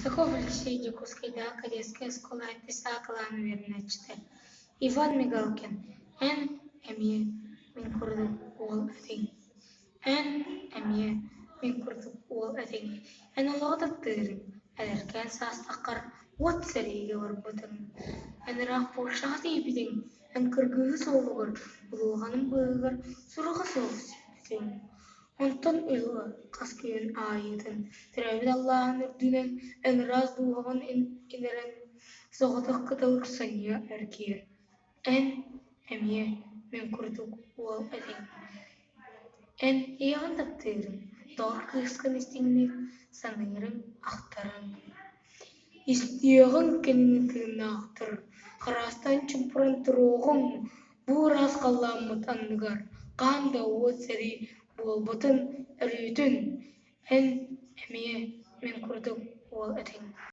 Суховлющий Якутская Кадетская школа Тесаклан Вернечте. Иван Мигалкин. Эн эмье мен курдук ол этин. Эн эмье мен курдук ол этин. Эн олоғда тырын. Әлеркен састаққар от сәрейге барбытын. Эн рақ болшаға дейбідін. Эн кыргығы солығыр. Бұлғаным бұғыр. Сұрығы соғыз бітін. Онтон ылы қаскүйін айытын. Тірәбіт Аллахын үрдінен эн раз дуғағын инерен соғытық қытылық сания әркер. Эн әмие мен күрдік ол әден. Эн еғын таптырын. Дор кысқын істеңнік санырын ақтарын. Истиығын кенінің тығын ақтыр. Қарастан чымпырын тұруғын. Бұ раз қаламыт анныгар. Қанда от сәрі болбытын әрүйтін. Эн әмие мен күрдік ол әден.